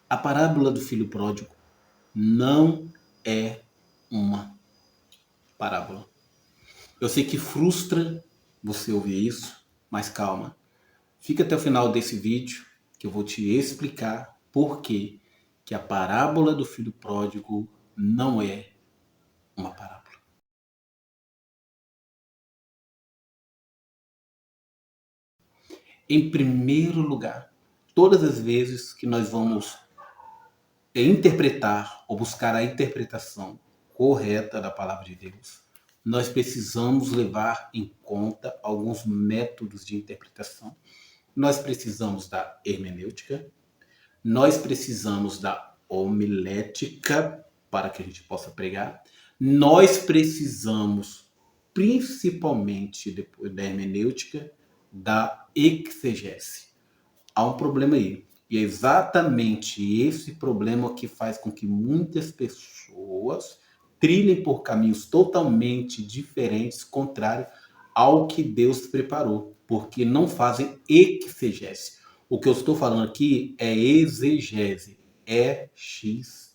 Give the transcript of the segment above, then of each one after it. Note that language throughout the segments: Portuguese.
A parábola do filho pródigo não é uma parábola. Eu sei que frustra você ouvir isso, mas calma. Fica até o final desse vídeo que eu vou te explicar por que a parábola do filho pródigo não é uma parábola. Em primeiro lugar, todas as vezes que nós vamos interpretar ou buscar a interpretação correta da palavra de Deus, nós precisamos levar em conta alguns métodos de interpretação. Nós precisamos da hermenêutica, nós precisamos da homilética para que a gente possa pregar, nós precisamos, principalmente depois da hermenêutica, da exegese. Há um problema aí. E é exatamente esse problema que faz com que muitas pessoas trilhem por caminhos totalmente diferentes, contrários ao que Deus preparou, porque não fazem exegese. O que eu estou falando aqui é exegese. E-X-E-G-E-S-E.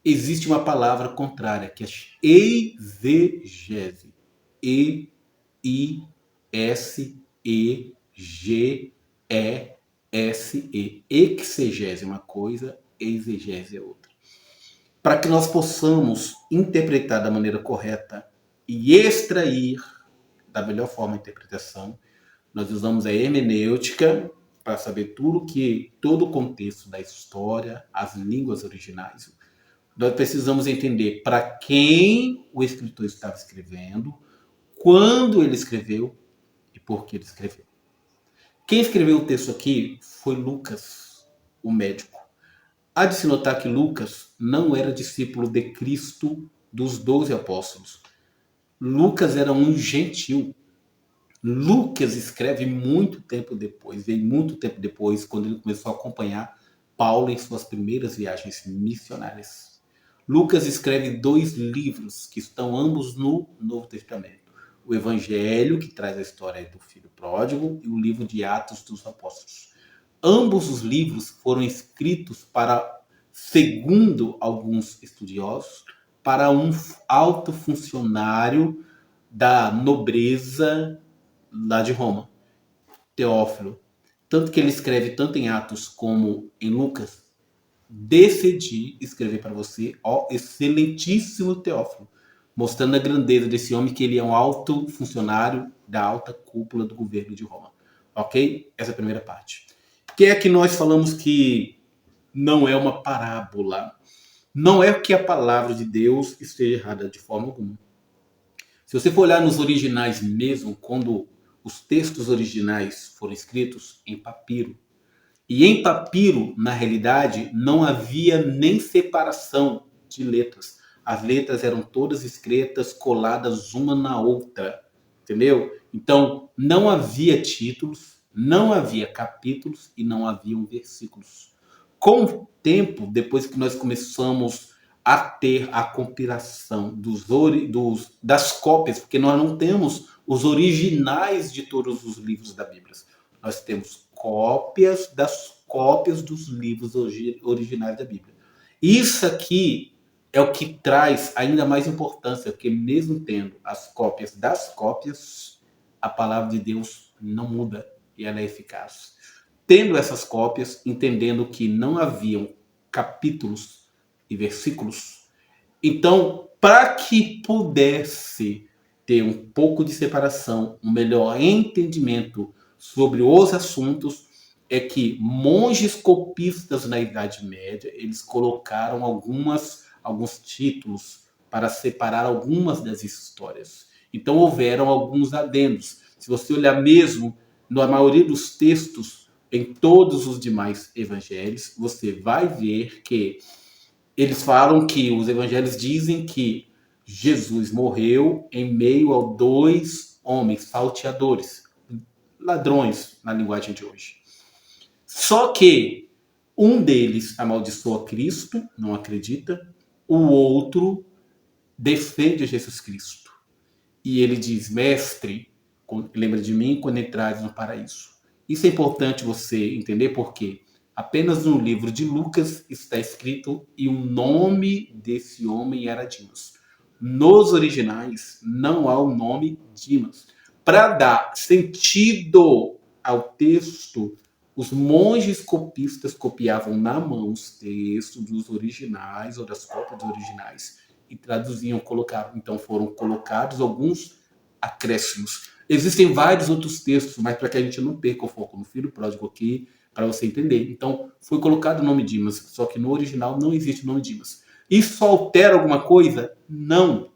Existe uma palavra contrária, que é exegese. E-I-S-E-G-E-S-E. Exegese é uma coisa, exegese é outra. Para que nós possamos interpretar da maneira correta e extrair da melhor forma a interpretação, nós usamos a hermenêutica para saber todo o contexto da história, as línguas originais. Nós precisamos entender para quem o escritor estava escrevendo, quando ele escreveu e por que ele escreveu. Quem escreveu o texto aqui foi Lucas, o médico. Há de se notar que Lucas não era discípulo de Cristo dos 12 apóstolos. Lucas era um gentil. Lucas escreve muito tempo depois, veio muito tempo depois, quando ele começou a acompanhar Paulo em suas primeiras viagens missionárias. Lucas escreve 2 livros que estão ambos no Novo Testamento. O Evangelho, que traz a história do filho pródigo, e o livro de Atos dos Apóstolos. Ambos os livros foram escritos para, segundo alguns estudiosos, para um alto funcionário da nobreza lá de Roma, Teófilo. Tanto que ele escreve tanto em Atos como em Lucas. Decidi escrever para você, ó excelentíssimo Teófilo, mostrando a grandeza desse homem, que ele é um alto funcionário da alta cúpula do governo de Roma. Ok? Essa é a primeira parte. Por que é que nós falamos que não é uma parábola? Não é que a palavra de Deus esteja errada de forma alguma. Se você for olhar nos originais mesmo, quando os textos originais foram escritos em papiro, e em papiro, na realidade, não havia nem separação de letras. As letras eram todas escritas coladas uma na outra, entendeu? Então, não havia títulos, não havia capítulos e não haviam versículos. Com o tempo, depois que nós começamos a ter a compilação das cópias, porque nós não temos os originais de todos os livros da Bíblia. Nós temos cópias das cópias dos livros originais da Bíblia. Isso aqui é o que traz ainda mais importância, porque mesmo tendo as cópias das cópias, a palavra de Deus não muda e ela é eficaz. Tendo essas cópias, entendendo que não haviam capítulos e versículos, então, para que pudesse ter um pouco de separação, um melhor entendimento sobre os assuntos, é que monges copistas na Idade Média, eles colocaram alguns títulos para separar algumas das histórias. Então houveram alguns adendos. Se você olhar mesmo na maioria dos textos, em todos os demais evangelhos, você vai ver que eles falam que os evangelhos dizem que Jesus morreu em meio a 2 homens salteadores, ladrões na linguagem de hoje. Só que um deles amaldiçoa Cristo, não acredita, o outro defende Jesus Cristo. E ele diz: mestre, lembra de mim quando entrares no paraíso. Isso é importante você entender porque apenas no livro de Lucas está escrito e o nome desse homem era Dimas. Nos originais não há o nome Dimas. Para dar sentido ao texto, os monges copistas copiavam na mão os textos dos originais ou das cópias originais e traduziam, colocavam. Então foram colocados alguns acréscimos. Existem vários outros textos, mas para que a gente não perca o foco no filho pródigo aqui, para você entender. Então foi colocado o nome Dimas, só que no original não existe o nome Dimas. Isso altera alguma coisa? Não.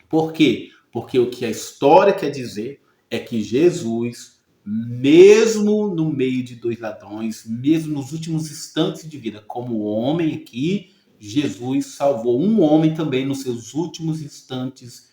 Por quê? Porque o que a história quer dizer é que Jesus, mesmo no meio de dois ladrões, mesmo nos últimos instantes de vida, como homem aqui, Jesus salvou um homem também nos seus últimos instantes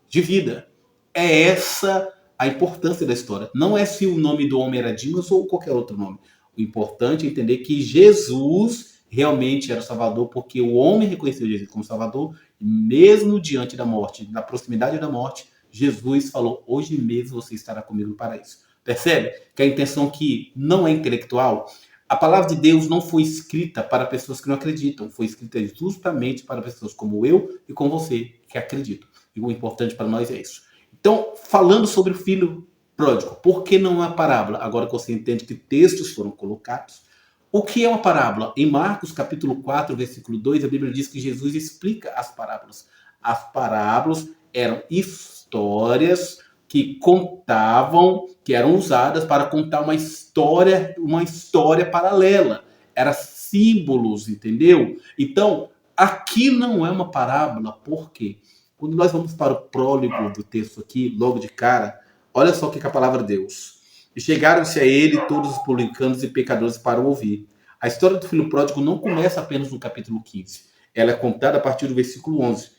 de vida. É essa a importância da história. Não é se o nome do homem era Dimas ou qualquer outro nome. O importante é entender que Jesus realmente era o Salvador, porque o homem reconheceu Jesus como Salvador, e mesmo diante da morte, na proximidade da morte, Jesus falou: hoje mesmo você estará comigo no paraíso. Percebe que a intenção aqui não é intelectual? A palavra de Deus não foi escrita para pessoas que não acreditam, foi escrita justamente para pessoas como eu e como você que acreditam. E o importante para nós é isso. Então, falando sobre o filho pródigo, por que não é uma parábola? Agora que você entende que textos foram colocados. O que é uma parábola? Em Marcos capítulo 4, versículo 2, a Bíblia diz que Jesus explica as parábolas. As parábolas eram histórias que contavam, que eram usadas para contar uma história paralela. Eram símbolos, entendeu? Então, aqui não é uma parábola, por quê? Quando nós vamos para o prólogo do texto aqui, logo de cara, olha só o que é a palavra de Deus. E chegaram-se a ele todos os publicanos e pecadores para o ouvir. A história do filho pródigo não começa apenas no capítulo 15. Ela é contada a partir do versículo 11.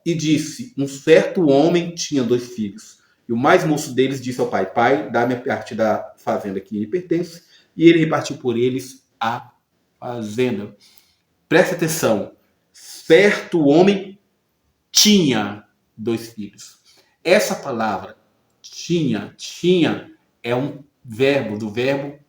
E disse, um certo homem tinha 2 filhos. E o mais moço deles disse ao pai, pai, dá-me a parte da fazenda que lhe pertence. E ele repartiu por eles a fazenda. Preste atenção. Certo homem tinha 2 filhos. Essa palavra tinha é um verbo, do verbo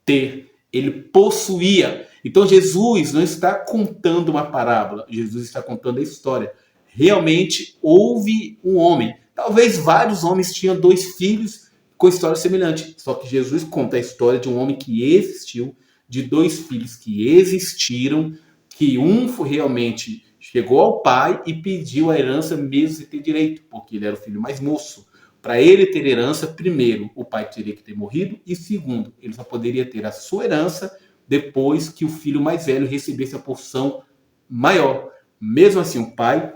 ter. Ele possuía. Então Jesus não está contando uma parábola, Jesus está contando a história. Realmente houve um homem. Talvez vários homens tinham 2 filhos com história semelhante. Só que Jesus conta a história de um homem que existiu, de 2 filhos que existiram, que um realmente chegou ao pai e pediu a herança mesmo sem ter direito, porque ele era o filho mais moço. Para ele ter herança, primeiro, o pai teria que ter morrido, e segundo, ele só poderia ter a sua herança depois que o filho mais velho recebesse a porção maior. Mesmo assim, o pai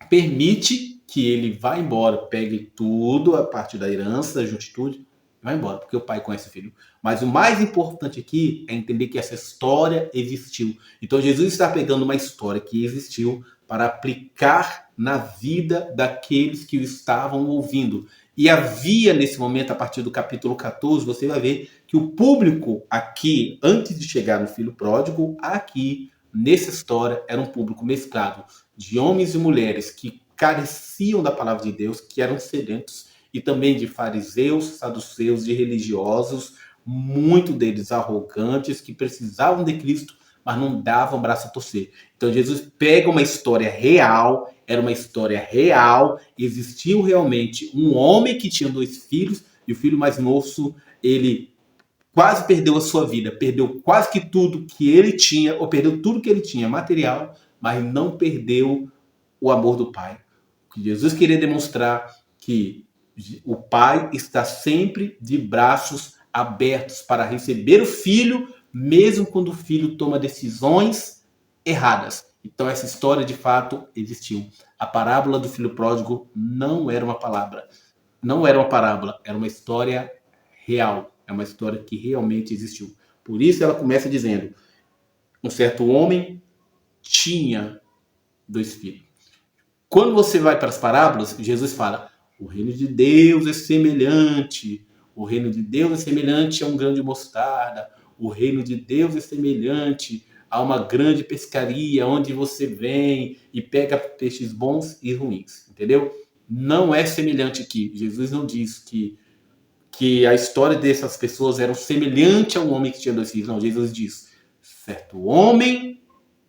permite que ele vá embora, pegue tudo a parte da herança, da juntitude, e vai embora, porque o pai conhece o filho. Mas o mais importante aqui é entender que essa história existiu. Então Jesus está pegando uma história que existiu para aplicar na vida daqueles que o estavam ouvindo. E havia nesse momento, a partir do capítulo 14, você vai ver que o público aqui, antes de chegar no filho pródigo, aqui, nessa história, era um público mesclado de homens e mulheres que careciam da palavra de Deus, que eram sedentos, e também de fariseus, saduceus, de religiosos, muito deles arrogantes, que precisavam de Cristo, mas não davam braço a torcer. Então Jesus pega uma história real, era uma história real, existiu realmente um homem que tinha 2 filhos, e o filho mais moço, ele quase perdeu a sua vida, perdeu quase que tudo que ele tinha, ou perdeu tudo que ele tinha material, mas não perdeu o amor do pai. O que Jesus queria demonstrar que o pai está sempre de braços abertos para receber o filho, mesmo quando o filho toma decisões erradas. Então essa história de fato existiu. A parábola do filho pródigo não era uma palavra, não era uma parábola, era uma história real, é uma história que realmente existiu. Por isso ela começa dizendo, um certo homem tinha 2 filhos. Quando você vai para as parábolas, Jesus fala, o reino de Deus é semelhante, o reino de Deus é semelhante a um grão de mostarda, o reino de Deus é semelhante a uma grande pescaria, onde você vem e pega peixes bons e ruins, entendeu? Não é semelhante aqui. Jesus não diz que que a história dessas pessoas era semelhante a um homem que tinha 2 filhos. Não, Jesus diz, certo homem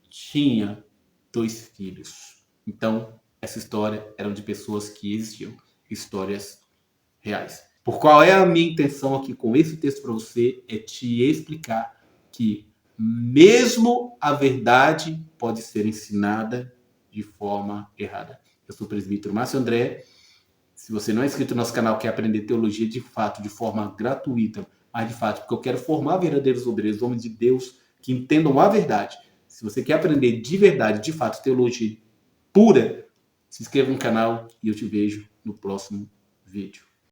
tinha 2 filhos. Então, essa história era de pessoas que existiam, histórias reais. Por qual é a minha intenção aqui com esse texto para você? É te explicar que mesmo a verdade pode ser ensinada de forma errada. Eu sou o presbítero Márcio André. Se você não é inscrito no nosso canal, quer aprender teologia de fato, de forma gratuita, mas de fato, porque eu quero formar verdadeiros obreiros, homens de Deus, que entendam a verdade. Se você quer aprender de verdade, de fato, teologia pura, se inscreva no canal e eu te vejo no próximo vídeo.